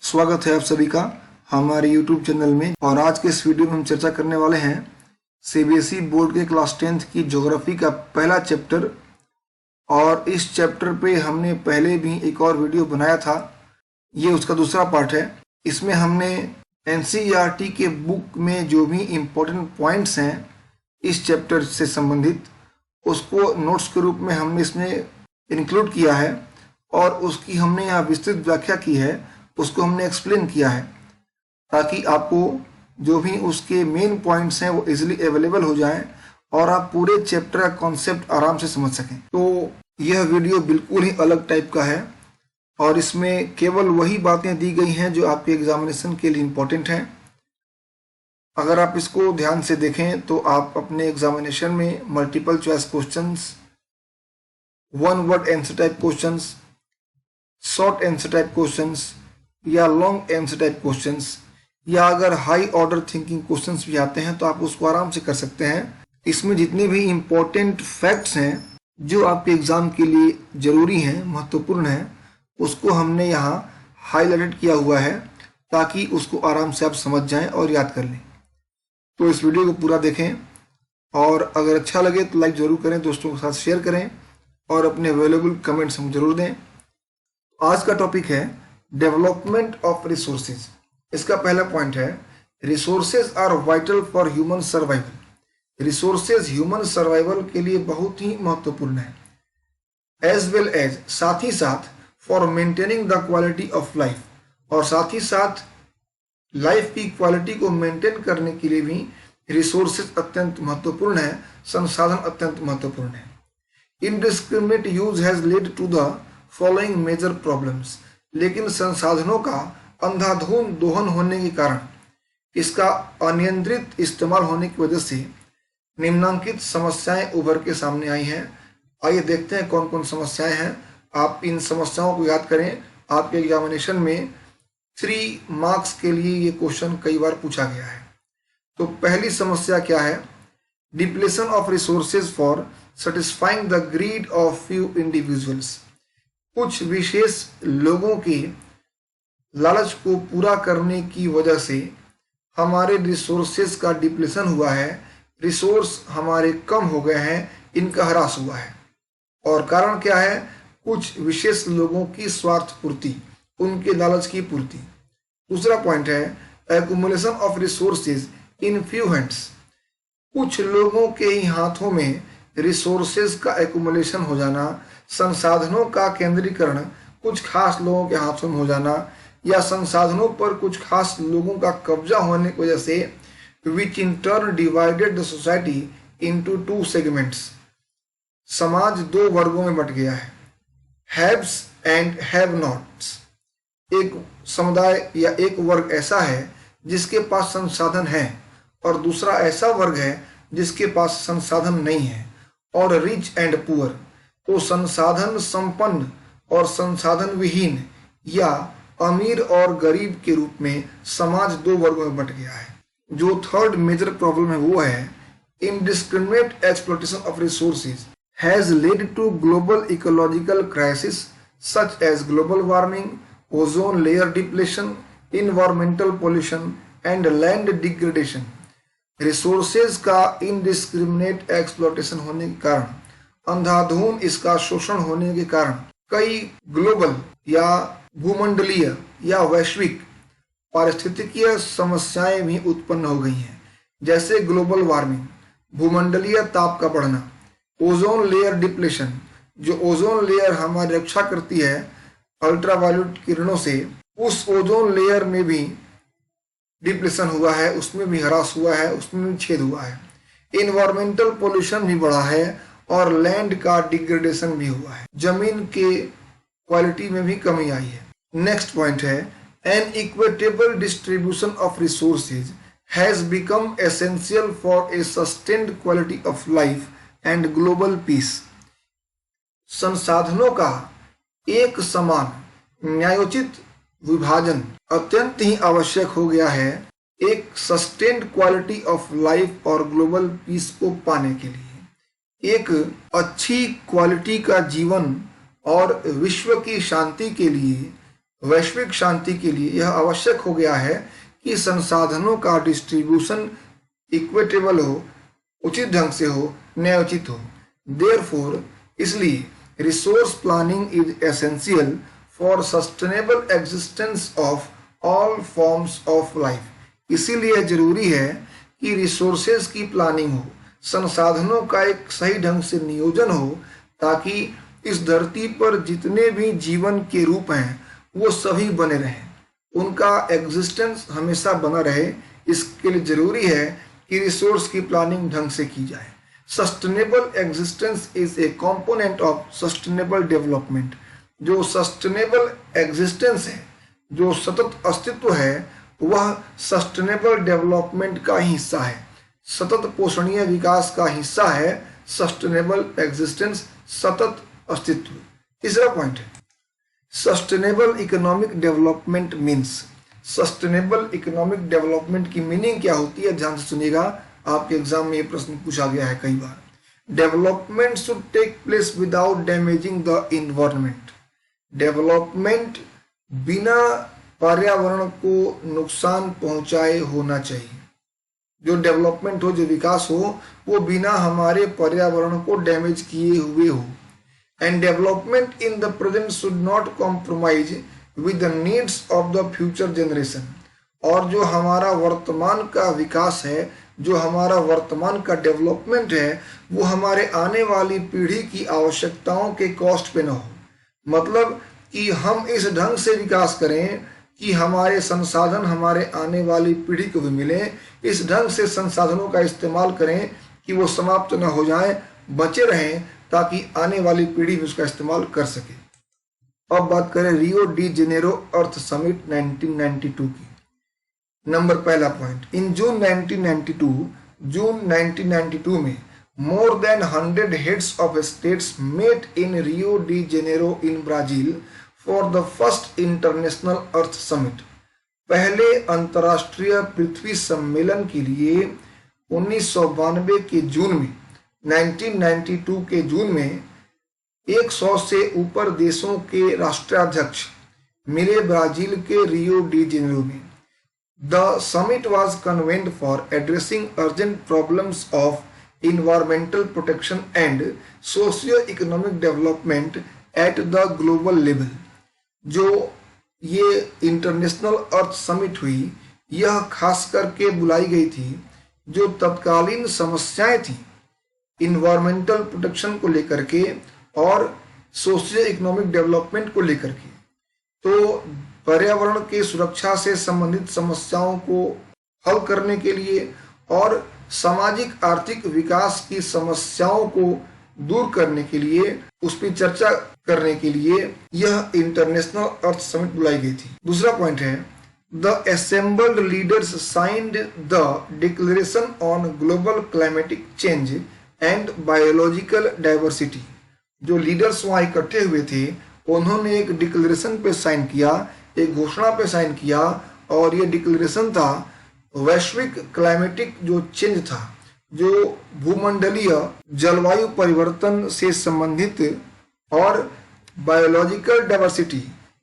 स्वागत है आप सभी का हमारे YouTube चैनल में। और आज के इस वीडियो में हम चर्चा करने वाले हैं सीबीएसई बोर्ड के क्लास 10th की ज्योग्राफी का पहला चैप्टर। और इस चैप्टर पे हमने पहले भी एक और वीडियो बनाया था, ये उसका दूसरा पार्ट है। इसमें हमने एनसीईआरटी के बुक में जो भी इम्पोर्टेंट पॉइंट्स हैं इस चैप्टर से संबंधित, उसको नोट्स के रूप में हमने इसमें इंक्लूड किया है और उसकी हमने यहाँ विस्तृत व्याख्या की है, उसको हमने एक्सप्लेन किया है ताकि आपको जो भी उसके मेन पॉइंट्स हैं वो इजीली अवेलेबल हो जाएं और आप पूरे चैप्टर का कॉन्सेप्ट आराम से समझ सकें। तो यह वीडियो बिल्कुल ही अलग टाइप का है और इसमें केवल वही बातें दी गई हैं जो आपके एग्जामिनेशन के लिए इम्पोर्टेंट हैं। अगर आप इसको ध्यान से देखें तो आप अपने एग्जामिनेशन में multiple choice questions, one word answer type questions, short answer type questions या लॉन्ग आंसर टाइप क्वेश्चंस, या अगर हाई ऑर्डर थिंकिंग क्वेश्चंस भी आते हैं तो आप उसको आराम से कर सकते हैं। इसमें जितने भी इम्पोर्टेंट फैक्ट्स हैं जो आपके एग्जाम के लिए जरूरी हैं, महत्वपूर्ण हैं, उसको हमने यहाँ हाईलाइटेड किया हुआ है ताकि उसको आराम से आप समझ जाएं और याद कर लें। तो इस वीडियो को पूरा देखें और अगर अच्छा लगे तो लाइक जरूर करें, दोस्तों के साथ शेयर करें और अपने वैल्यूएबल कमेंट्स हम जरूर दें। आज का टॉपिक है डेवलपमेंट ऑफ रिसोर्सेज। इसका पहला पॉइंट है resources are vital for human survival. Resources human survival के लिए बहुत ही महत्वपूर्ण है, एज वेल एज साथ ही साथ for maintaining the quality of life, और साथ ही साथ लाइफ की क्वालिटी को मेंटेन करने के लिए भी रिसोर्सेज अत्यंत महत्वपूर्ण है, संसाधन अत्यंत महत्वपूर्ण है। Indiscriminate use has led to the following major problems. लेकिन संसाधनों का अंधाधुंध दोहन होने के कारण, इसका अनियंत्रित इस्तेमाल होने की वजह से निम्नांकित समस्याएं उभर के सामने आई हैं। आइए देखते हैं कौन कौन समस्याएं हैं। आप इन समस्याओं को याद करें, आपके एग्जामिनेशन में 3 मार्क्स के लिए ये क्वेश्चन कई बार पूछा गया है। तो पहली समस्या क्या है? Depletion of resources for satisfying the greed of few individuals. कुछ विशेष लोगों के लालच को पूरा करने की वजह से हमारे रिसोर्सेज का डिप्लेशन हुआ है, रिसोर्स हमारे कम हो गए हैं, इनका ह्रास हुआ है। और कारण क्या है? कुछ विशेष लोगों की स्वार्थ पूर्ति, उनके लालच की पूर्ति। दूसरा पॉइंट है accumulation of resources in few hands. कुछ लोगों के ही हाथों में रिसोर्सेज का एक्युमुलेशन हो जाना, संसाधनों का केंद्रीकरण कुछ खास लोगों के हाथों में हो जाना, या संसाधनों पर कुछ खास लोगों का कब्जा होने की वजह से which in turn divided the society into 2 segments. समाज 2 वर्गों में बंट गया है, हैव्स एंड हैव नॉट्स। एक समुदाय या एक वर्ग ऐसा है जिसके पास संसाधन है और दूसरा ऐसा वर्ग है जिसके पास संसाधन नहीं है, और रिच एंड पुअर। तो संसाधन संपन्न और संसाधन विहीन या अमीर और गरीब के रूप में समाज 2 वर्गों में बंट गया है। जो थर्ड मेजर प्रॉब्लम है वो है indiscriminate exploitation of resources has led to global ecological crisis such as global warming, ozone layer depletion, environmental pollution and land degradation. Resources का इनडिस्क्रिमिनेट एक्सप्लॉयटेशन होने के कारण, अंधाधुंध इसका शोषण होने के कारण कई ग्लोबल या भूमंडलीय या वैश्विक पारिस्थितिकीय समस्याएं भी उत्पन्न हो गई हैं, जैसे ग्लोबल वार्मिंग, भूमंडलीय ताप का बढ़ना, ओजोन लेयर डिप्लेशन, जो ओजोन लेयर हमारी रक्षा करती है अल्ट्रावायलेट किरणों से, उस ओजोन लेयर में भी डिप्लेशन हुआ है, उसमें भी ह्रास हुआ है, उसमें भी छेद हुआ है। इन्वायरमेंटल पोल्यूशन भी बढ़ा है और लैंड का डिग्रेडेशन भी हुआ है, जमीन के क्वालिटी में भी कमी आई है। नेक्स्ट पॉइंट है an equitable distribution of resources has become essential for a sustained quality of life and global peace. संसाधनों का एक समान न्यायोचित विभाजन अत्यंत ही आवश्यक हो गया है एक सस्टेन्ड क्वालिटी ऑफ लाइफ और ग्लोबल पीस को पाने के लिए। एक अच्छी क्वालिटी का जीवन और विश्व की शांति के लिए वैश्विक शांति के लिए यह आवश्यक हो गया है कि संसाधनों का डिस्ट्रीब्यूशन इक्विटेबल हो, उचित ढंग से हो, न्यायोचित हो। देयरफॉर इसलिए resource planning is essential for sustainable existence of all forms of life. इसीलिए जरूरी है कि रिसोर्सेज की प्लानिंग हो, संसाधनों का एक सही ढंग से नियोजन हो, ताकि इस धरती पर जितने भी जीवन के रूप हैं वो सभी बने रहें, उनका एग्जिस्टेंस हमेशा बना रहे। इसके लिए जरूरी है कि रिसोर्स की प्लानिंग ढंग से की जाए। Sustainable existence is a component of sustainable development. जो सस्टेनेबल एग्जिस्टेंस है, जो सतत अस्तित्व है, वह सस्टेनेबल डेवलपमेंट का हिस्सा है, सतत पोषणीय विकास का हिस्सा है। सस्टेनेबल एग्जिस्टेंस, सतत अस्तित्व। तीसरा पॉइंट है sustainable economic development means. Sustainable economic development की मीनिंग क्या होती है, ध्यान से सुनिएगा, आपके एग्जाम में ये प्रश्न पूछा गया है कई बार। Development should take place without damaging the environment. Development बिना पर्यावरण को नुकसान पहुंचाए होना चाहिए। जो डेवलपमेंट हो, जो विकास हो, वो बिना हमारे पर्यावरण को डैमेज किए हुए हो। And development in the present should not compromise with the needs of the future generation. और जो हमारा वर्तमान का विकास है, जो हमारा वर्तमान का डेवलपमेंट है, वो हमारे आने वाली पीढ़ी की आवश्यकताओं के कॉस्ट पे न हो। मतलब कि हम इस ढंग से विकास करें कि हमारे संसाधन हमारे आने वाली पीढ़ी को भी मिले। इस ढंग से संसाधनों का इस्तेमाल करें कि वो समाप्त न हो जाएं, बचे रहें, ताकि आने वाली पीढ़ी भी उसका इस्तेमाल कर सके। अब बात करें Rio de Janeiro Earth Summit 1992 की। नंबर पहला पॉइंट, इन जून 1992 में more than 100 heads of states met in Rio de Janeiro in Brazil for the first international Earth Summit. पहले अंतर्राष्ट्रीय पृथ्वी सम्मेलन के लिए 1992 के जून में 1992 के जून में 100 से ऊपर देशों के राष्ट्राध्यक्ष मिले ब्राजील के रियो डी जेनेरो में। The summit was convened for addressing urgent problems of environmental protection and socio-economic development at the global level। जो ये इंटरनेशनल अर्थ समिट हुई, यह खास करके बुलाई गई थी जो तत्कालीन समस्याएं थी इन्वायरमेंटल प्रोटेक्शन को लेकर के और सोशियो इकोनॉमिक डेवलपमेंट को लेकर के। तो पर्यावरण के सुरक्षा से संबंधित समस्याओं को हल करने के लिए और सामाजिक आर्थिक विकास की समस्याओं को दूर करने के लिए, उस पर चर्चा करने के लिए यह इंटरनेशनल अर्थ समिट बुलाई गई थी। दूसरा पॉइंट है the assembled leaders signed the declaration on global climatic change and biological diversity. जो लीडर्स वहां इकट्ठे हुए थे, उन्होंने एक डिक्लेरेशन पे साइन किया, एक घोषणा पे साइन किया, और ये डिक्लेरेशन था वैश्विक क्लाइमेटिक जो चेंज था, जो भूमंडलीय जलवायु परिवर्तन से संबंधित, और बायोलॉजिकल डाइवर्सिटी,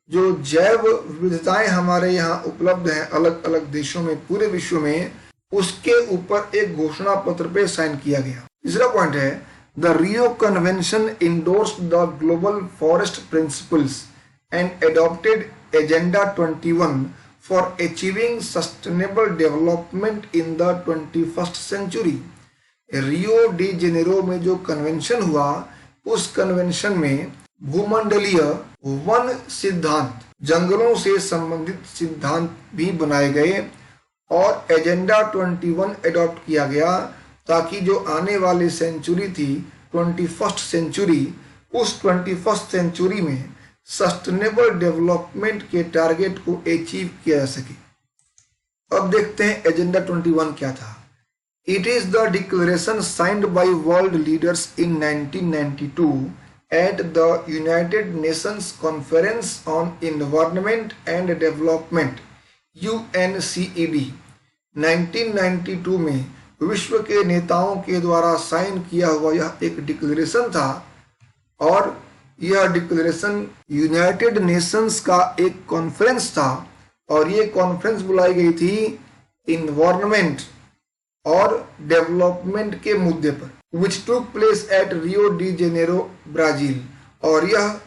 जो जैव विविधताएं हमारे यहाँ उपलब्ध हैं अलग अलग देशों में, पूरे विश्व में, उसके ऊपर एक घोषणा पत्र पे साइन किया गया। तीसरा पॉइंट है the Rio convention endorsed the global forest principles and adopted agenda 21 for achieving sustainable development in the 21st century। Rio de Janeiro में जो कन्वेंशन हुआ, उस कन्वेंशन में भूमंडलीय वन सिद्धांत, जंगलों से संबंधित सिद्धांत भी बनाए गए और एजेंडा 21 एडॉप्ट किया गया, ताकि जो आने वाली सेंचुरी थी 21st सेंचुरी, उस 21st सेंचुरी में सस्टेनेबल डेवलपमेंट के टारगेट को अचीव किया जा सके। अब देखते हैं एजेंडा 21 क्या था। It is the declaration signed by world leaders in 1992 at the United Nations conference on environment and development UNCED। 1992 में विश्व के नेताओं के द्वारा साइन किया हुआ यह एक डिक्लेरेशन था, और यह डिक्लेरेशन यूनाइटेड नेशंस का एक कॉन्फ्रेंस था और ये कॉन्फ्रेंस बुलाई गई थी इन्वायरमेंट और डेवलपमेंट के मुद्दे पर, which took place at Rio de Janeiro Brazil. और यह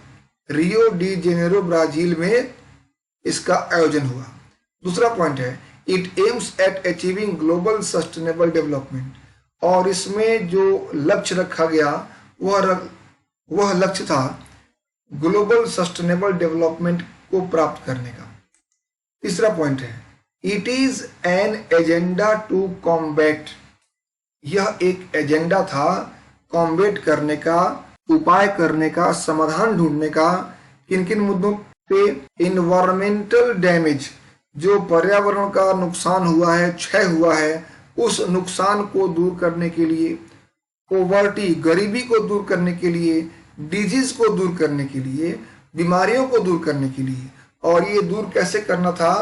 रियो डी जेनेरो ब्राजील में इसका आयोजन हुआ। दूसरा पॉइंट है it aims at achieving global sustainable development. और इसमें जो लक्ष्य रखा गया वह लक्ष्य था ग्लोबल सस्टेनेबल डेवलपमेंट को प्राप्त करने का। तीसरा पॉइंट है it is an agenda to combat. यह एक एजेंडा था कॉम्बैट करने का, उपाय करने का, समाधान ढूंढने का। किन किन मुद्दों पे? इन्वायरमेंटल डैमेज, जो पर्यावरण का नुकसान हुआ है, क्षय हुआ है, उस नुकसान को दूर करने के लिए। पोवर्टी, गरीबी को दूर करने के लिए। डिजीज को दूर करने के लिए, बीमारियों को दूर करने के लिए। और ये दूर कैसे करना था?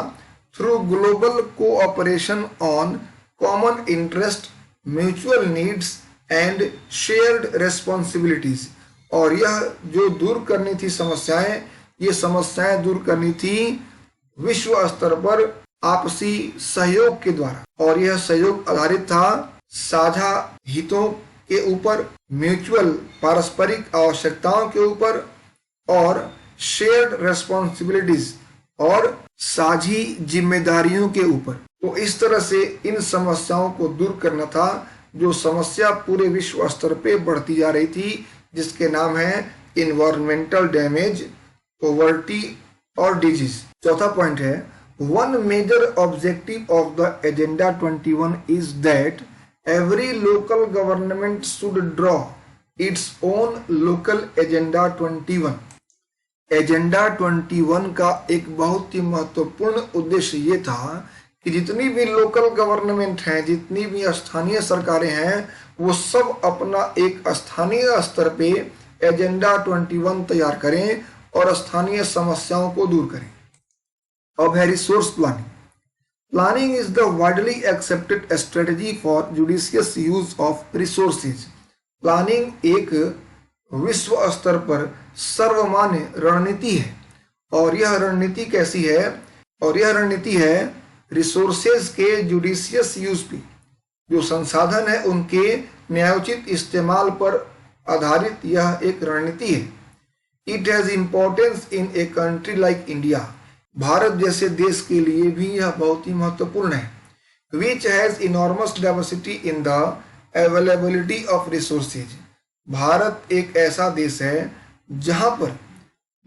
Through global cooperation on common interest, mutual needs and shared responsibilities. और यह जो दूर करनी थी समस्याएं, ये समस्याएं दूर करनी थी विश्व स्तर पर आपसी सहयोग के द्वारा। और यह सहयोग आधारित था साझा हितों के ऊपर, म्यूचुअल पारस्परिक आवश्यकताओं के ऊपर, और शेयर्ड रेस्पॉन्सिबिलिटीज और साझी जिम्मेदारियों के ऊपर। तो इस तरह से इन समस्याओं को दूर करना था, जो समस्या पूरे विश्व स्तर पे बढ़ती जा रही थी, जिसके नाम है इन्वायरमेंटल डैमेज, पॉवर्टी और डिजीज। चौथा पॉइंट है one major objective of the Agenda 21 is that every local government should draw its own local agenda 21। Agenda 21 का एक बहुत ही महत्वपूर्ण उद्देश्य ये था कि जितनी भी लोकल गवर्नमेंट हैं, जितनी भी स्थानीय सरकारें हैं, वो सब अपना एक स्थानीय स्तर पे एजेंडा 21 तैयार करें और स्थानीय समस्याओं को दूर करें। अब है resource planning. Planning is the widely accepted strategy for judicious use of resources. Planning एक विश्व स्तर पर सर्वमान्य रणनीति है। और यह रणनीति कैसी है? और यह रणनीति है रिसोर्सेज के जुडिशियस यूज पे, जो संसाधन है उनके न्यायोचित इस्तेमाल पर आधारित यह एक रणनीति है। It has importance in a country like India. Bharat जैसे देश के लिए भी यह बहुत ही महत्वपूर्ण है। Which has enormous diversity in the availability of resources. Bharat एक ऐसा देश है जहां पर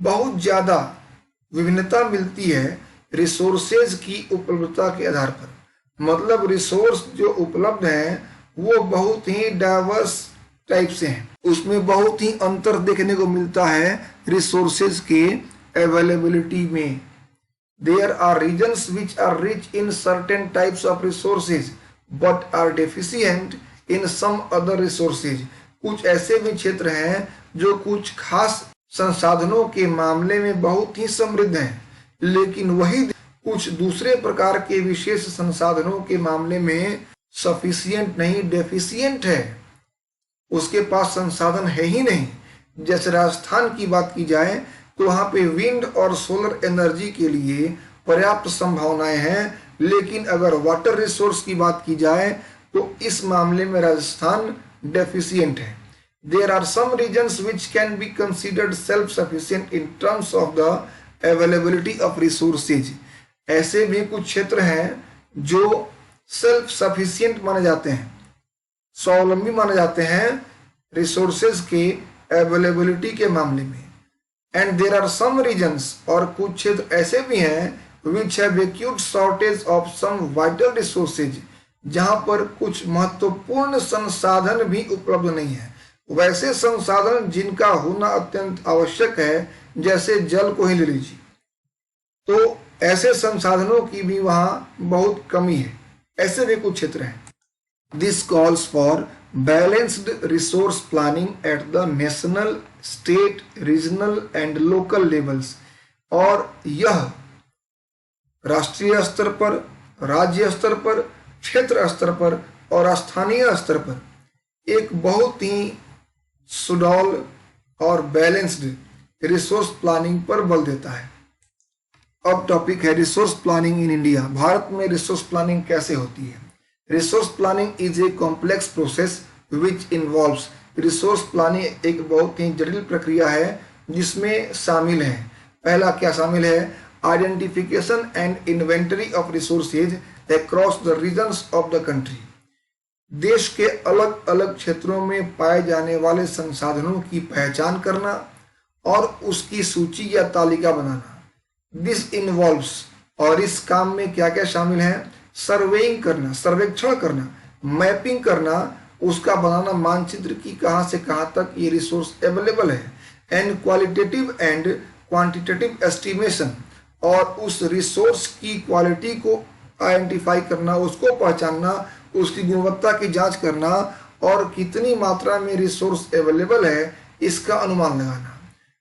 बहुत ज्यादा विभिन्नता मिलती है रिसोर्सेज की उपलब्धता के आधार पर। मतलब रिसोर्स जो उपलब्ध हैं वो बहुत ही डाइवर्स टाइप से हैं, उसमें बहुत ही अंतर देखने को मिलता है रिसोर्सेज के अवेलेबिलिटी में। There are regions which are rich in certain types of resources but are deficient in some other resources. कुछ ऐसे भी क्षेत्र हैं जो कुछ खास संसाधनों के मामले में बहुत ही समृद्ध हैं, लेकिन वही कुछ दूसरे प्रकार के विशेष संसाधनों के मामले में सफिशिएंट नहीं, डेफिशिएंट है, उसके पास संसाधन है ही नहीं। जैसे राजस्थान की बात की जाए तो वहां पे विंड और सोलर एनर्जी के लिए पर्याप्त संभावनाएं हैं, लेकिन अगर वाटर रिसोर्स की बात की जाए तो इस मामले में राजस्थान डेफिशिएंट है। There are some regions which can be considered self sufficient in terms of the availability of resources. ऐसे भी कुछ क्षेत्र हैं जो सेल्फ सफिशिएंट माने जाते हैं, स्वावलंबी माने जाते हैं रिसोर्सेज के अवेलेबिलिटी के मामले में। And there are some regions, और कुछ क्षेत्र ऐसे भी हैं which have acute shortage of some vital resources, जहां पर कुछ महत्वपूर्ण संसाधन भी उपलब्ध नहीं है। वैसे संसाधन जिनका होना अत्यंत आवश्यक है, जैसे जल को ही ले लीजिए, तो ऐसे संसाधनों की भी वहां बहुत कमी है। ऐसे भी कुछ क्षेत्र हैं। This calls for balanced resource planning at the national, state, regional and local levels. और यह राष्ट्रीय स्तर पर, राज्य स्तर पर, क्षेत्र स्तर पर और स्थानीय स्तर पर एक बहुत ही सुडौल और बैलेंस्ड रिसोर्स प्लानिंग पर बल देता है। अब टॉपिक है resource planning in India. Bharat में रिसोर्स प्लानिंग कैसे होती है? Resource planning is a complex process which involves. Resource planning एक बहुत ही जटिल प्रक्रिया है जिसमें शामिल है, पहला क्या शामिल है? Identification and inventory of resources across the regions of the country. देश के अलग अलग क्षेत्रों में पाए जाने वाले संसाधनों की पहचान करना और उसकी सूची या तालिका बनाना। दिस इन्वॉल्व्स, और इस काम में क्या क्या शामिल है? सर्वेइंग करना, सर्वेक्षण करना, मैपिंग करना, उसका बनाना मानचित्र की कहाँ से कहाँ तक ये रिसोर्स अवेलेबल है, and qualitative and quantitative estimation, और उस रिसोर्स की क्वालिटी को आइडेंटिफाई करना, उसको पहचानना, उसकी गुणवत्ता की जांच करना और कितनी मात्रा में रिसोर्स अवेलेबल है इसका अनुमान लगाना।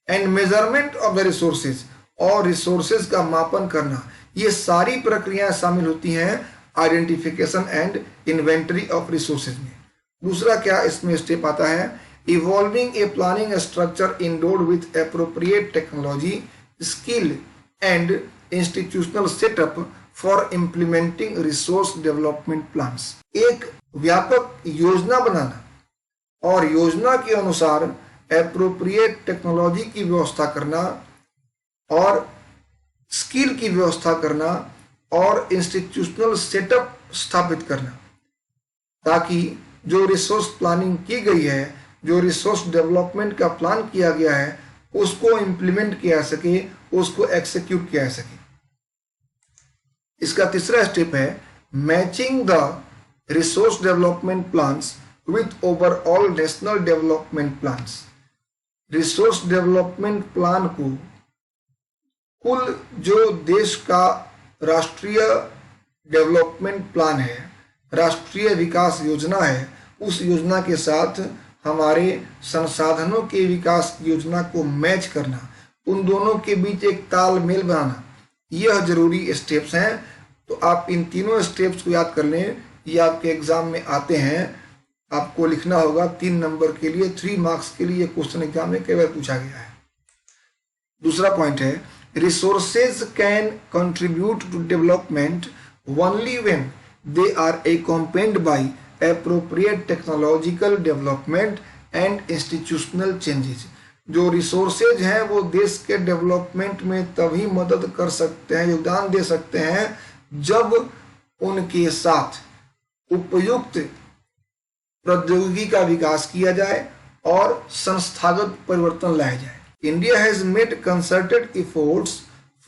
And measurement of the resources, और रिसोर्सेज का मापन करना। ये सारी प्रक्रियाएं शामिल होती हैं identification and inventory of resources में। दूसरा क्या इसमें स्टेप आता है? Evolving a planning structure endured with appropriate technology, skill and institutional setup for implementing resource development plans. एक व्यापक योजना बनाना और योजना के अनुसार एप्रोप्रिएट टेक्नोलॉजी की व्यवस्था करना और स्किल की व्यवस्था करना और इंस्टीट्यूशनल सेटअप स्थापित करना, ताकि जो रिसोर्स प्लानिंग की गई है, जो रिसोर्स डेवलपमेंट का प्लान किया गया है, उसको इम्प्लीमेंट किया जा सके, उसको एक्सिक्यूट किया जा सके। इसका तीसरा स्टेप है matching the resource development plans with overall national development plans. Resource development plan को कुल जो देश का राष्ट्रीय डेवलपमेंट प्लान है, राष्ट्रीय विकास योजना है, उस योजना के साथ हमारे संसाधनों के विकास की योजना को मैच करना, उन दोनों के बीच एक तालमेल बनाना, यह जरूरी स्टेप्स हैं। तो आप इन तीनों स्टेप्स को याद कर लें, ये आपके एग्जाम में आते हैं। आपको लिखना होगा 3 नंबर के लिए, 3 मार्क्स के लिए क्वेश्चन एग्जाम में कई बार पूछा गया है। दूसरा पॉइंट है resources can contribute to development only when they are accompanied by appropriate technological development and institutional changes। जो रिसोर्सेज हैं वो देश के डेवलपमेंट में तभी मदद कर सकते हैं, योगदान दे सकते हैं, जब उनके साथ उपयुक्त प्रौद्योगिकी का विकास किया जाए और संस्थागत परिवर्तन लाया जाए। India has made concerted efforts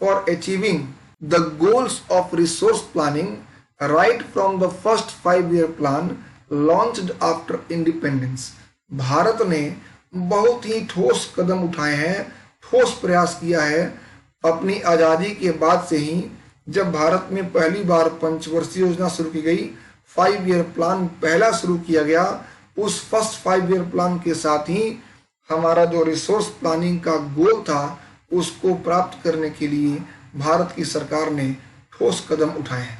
for achieving the goals of resource planning right from the first 5-year plan launched after independence. Bharat ने बहुत ही ठोस कदम उठाए हैं, ठोस प्रयास किया है अपनी आज़ादी के बाद से ही। जब भारत में पहली बार पंचवर्षीय योजना शुरू की गई, 5-year प्लान पहला शुरू किया गया, उस फर्स्ट 5-year प्लान के साथ ही हमारा जो रिसोर्स प्लानिंग का गोल था उसको प्राप्त करने के लिए भारत की सरकार ने ठोस कदम उठाए हैं।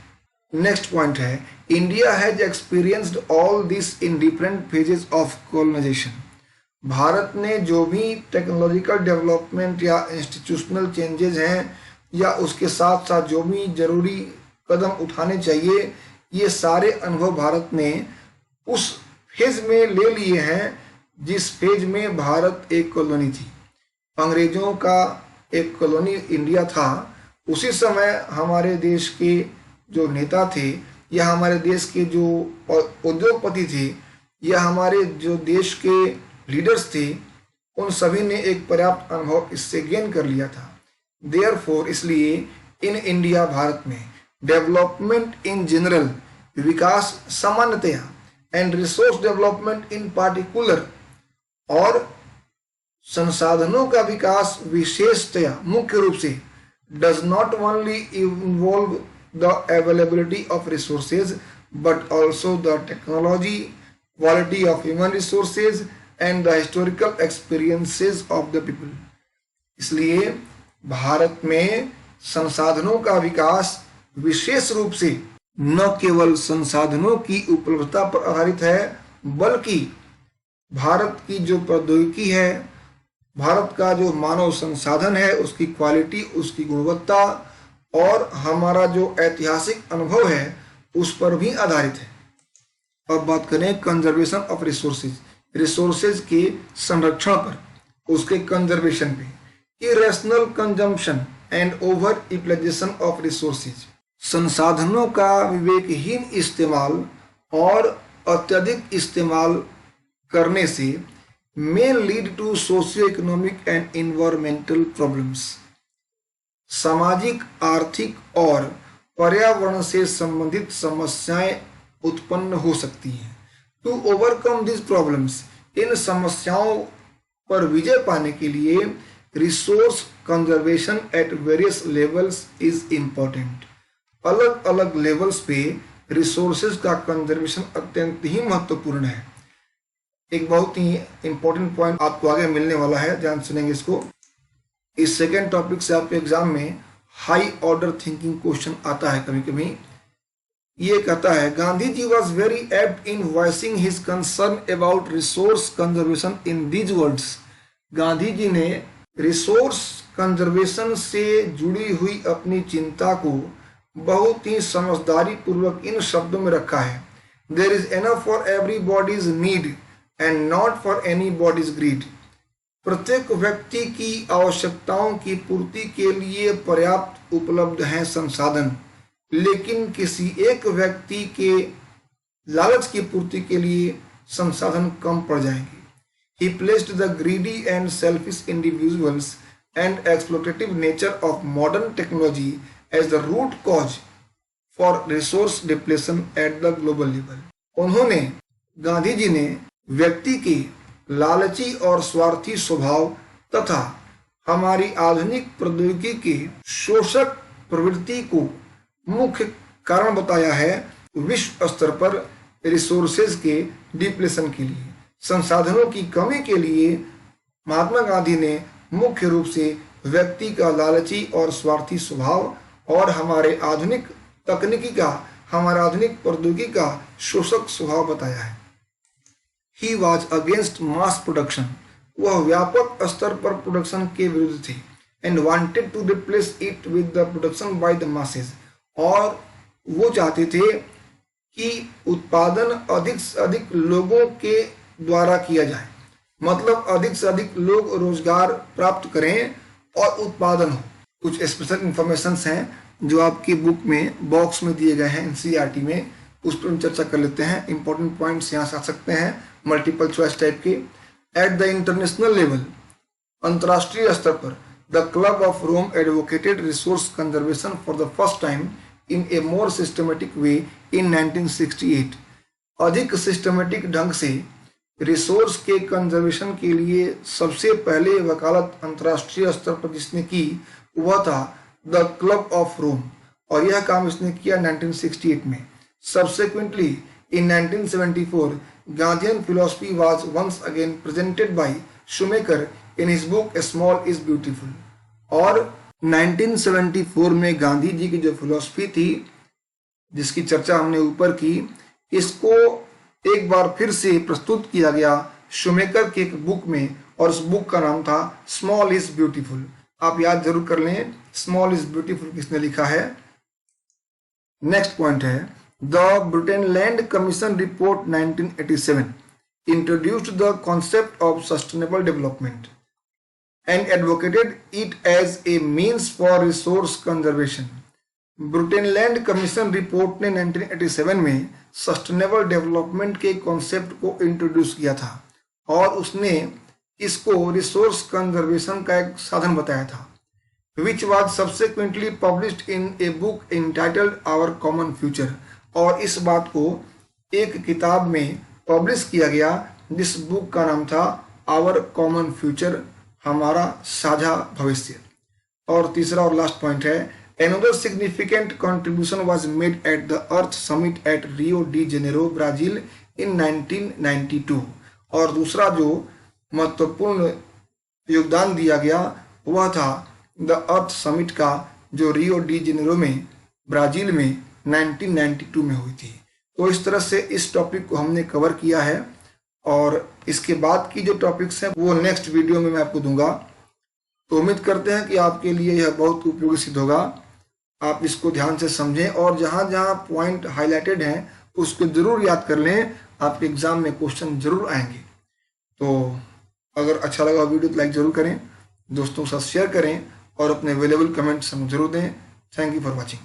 नेक्स्ट पॉइंट है India has experienced all this in different phases of colonisation. Bharat ने जो भी टेक्नोलॉजिकल डेवलपमेंट या इंस्टीट्यूशनल चेंजेस हैं या उसके साथ साथ जो भी जरूरी कदम उठाने चाहिए, ये सारे अनुभव भारत ने उस फेज में ले लिए हैं जिस फेज में भारत एक कॉलोनी थी, अंग्रेजों का एक कॉलोनी इंडिया था। उसी समय हमारे देश के जो नेता थे या हमारे देश के जो उद्योगपति थे या हमारे जो देश के लीडर्स थे, उन सभी ने एक पर्याप्त अनुभव इससे गेन कर लिया था। देयरफॉर इसलिए इन इंडिया भारत में डेवलपमेंट इन जनरल, विकास सामान्यतया, and resource development in particular, और संसाधनों का विकास विशेषतया मुख्य रूप से does not only involve the availability of resources but also the technology, quality of human resources and the historical experiences of the people. इसलिए भारत में संसाधनों का विकास विशेष रूप से न केवल संसाधनों की उपलब्धता पर आधारित है, बल्कि भारत की जो प्रौद्योगिकी है भारत का जो मानव संसाधन है उसकी क्वालिटी, उसकी गुणवत्ता और हमारा जो ऐतिहासिक अनुभव है उस पर भी आधारित है। अब बात करें कंजर्वेशन ऑफ रिसोर्सेज, रिसोर्सेज के संरक्षण पर, उसके कंजर्वेशन पे। Irrational consumption and over utilisation of resources, संसाधनों का विवेकहीन इस्तेमाल और अत्यधिक इस्तेमाल करने से may lead to socio-economic and environmental problems, सामाजिक, आर्थिक और पर्यावरण से संबंधित समस्याएं उत्पन्न हो सकती हैं। टू ओवरकम दिस प्रॉब्लम्स, इन समस्याओं पर विजय पाने के लिए resource conservation at various levels is important. अलग अलग लेवल्स पे रिसोर्सेज का कंजर्वेशन अत्यंत ही महत्वपूर्ण है। एक बहुत ही इंपॉर्टेंट पॉइंट आपको आगे मिलने वाला है, ध्यान सुनेंगे इसको। इस सेकेंड टॉपिक से आपके एग्जाम में हाई ऑर्डर थिंकिंग क्वेश्चन आता है कभी कभी। ये कहता है Gandhi ji was very apt in voicing his concern about resource conservation in these words. Gandhi ji ने रिसोर्स कंजर्वेशन से जुड़ी हुई अपनी चिंता को बहुत ही समझदारी पूर्वक इन शब्दों में रखा है। There is enough for everybody's need and not for anybody's greed. प्रत्येक व्यक्ति की आवश्यकताओं की पूर्ति के लिए पर्याप्त उपलब्ध हैं संसाधन, लेकिन किसी एक व्यक्ति के लालच की पूर्ति के लिए संसाधन कम पड़ जाएंगे। He placed the greedy and selfish individuals and exploitative nature of modern technology as the root cause for resource depletion at the global level. उन्होंने, गांधी जी ने व्यक्ति के लालची और स्वार्थी स्वभाव तथा हमारी आधुनिक प्रौद्योगिकी के शोषक प्रवृत्ति को मुख्य कारण बताया है विश्व स्तर पर रिसोर्सेज के डिप्लेशन के लिए। संसाधनों की कमी के लिए महात्मा गांधी ने मुख्य रूप से व्यक्ति का लालची और स्वार्थी स्वभाव और हमारे आधुनिक तकनीकी का, हमारे आधुनिक प्रौद्योगिकी का शोषक स्वभाव बताया है। He was against mass production, वह व्यापक स्तर पर प्रोडक्शन के विरुद्ध थे। And wanted to replace it with the production by the masses, और वो चाहते थे कि उत्पादन अधिक से अधिक लोगों के द्वारा किया जाए, मतलब अधिक से अधिक लोग रोजगार प्राप्त करें और उत्पादन हो। कुछ स्पेशल इंफॉर्मेशन हैं जो आपकी बुक में बॉक्स में दिए गए हैं एनसीईआरटी में, उस पर हम चर्चा कर लेते हैं। इंपॉर्टेंट पॉइंट्स यहाँ से आ सकते हैं मल्टीपल चॉइस टाइप के। एट द इंटरनेशनल लेवल, अंतर्राष्ट्रीय स्तर पर, the Club of Rome advocated resource conservation for the first time in a more systematic way in 1968। अधिक सिस्टमेटिक ढंग से रिसोर्स के कंजर्वेशन के लिए सबसे पहले वकालत अंतर्राष्ट्रीय स्तर पर जिसने की वह था द क्लब ऑफ रोम, और यह काम इसने किया 1968 में। Subsequently in 1974 Gandhian philosophy was once again presented by Schumacher in his book Small Is Beautiful. और 1974 में गांधी जी की जो फिलोसफी थी जिसकी चर्चा हमने ऊपर की, इसको एक बार फिर से प्रस्तुत किया गया शूमेकर के एक बुक में, और उस बुक का नाम था स्मॉल इज ब्यूटीफुल। आप याद जरूर कर लें स्मॉल इज ब्यूटीफुल किसने लिखा है। नेक्स्ट पॉइंट है the Brundtland Commission report 1987 introduced the concept of sustainable development and advocated it as a means for resource conservation. Brundtland Commission report ने 1987 में सस्टेनेबल डेवलपमेंट के कॉन्सेप्ट को इंट्रोड्यूस किया था और उसने इसको रिसोर्स कंजर्वेशन का एक साधन बताया था, which was subsequently published in a book entitled Our Common Future. और इस बात को एक किताब में पब्लिश किया गया जिस बुक का नाम था आवर कॉमन फ्यूचर, हमारा साझा भविष्य। और तीसरा और लास्ट पॉइंट है another significant contribution was made at the Earth Summit at Rio de Janeiro, Brazil in 1992। और दूसरा जो महत्वपूर्ण योगदान दिया गया वह था द अर्थ समिट का, जो रियो डी जेनेरो में ब्राजील में 1992 में हुई थी। तो इस तरह से इस टॉपिक को हमने कवर किया है और इसके बाद की जो टॉपिक्स हैं वो नेक्स्ट वीडियो में मैं आपको दूंगा। तो उम्मीद करते हैं कि आपके लिए यह बहुत उपयोगी सिद्ध होगा। आप इसको ध्यान से समझें और जहाँ जहाँ पॉइंट हाईलाइटेड हैं उसको जरूर याद कर लें, आपके एग्जाम में क्वेश्चन जरूर आएंगे। तो अगर अच्छा लगा वीडियो तो लाइक जरूर करें, दोस्तों के साथ शेयर करें और अपने अवेलेबल कमेंट्स हमें जरूर दें। Thank you for watching.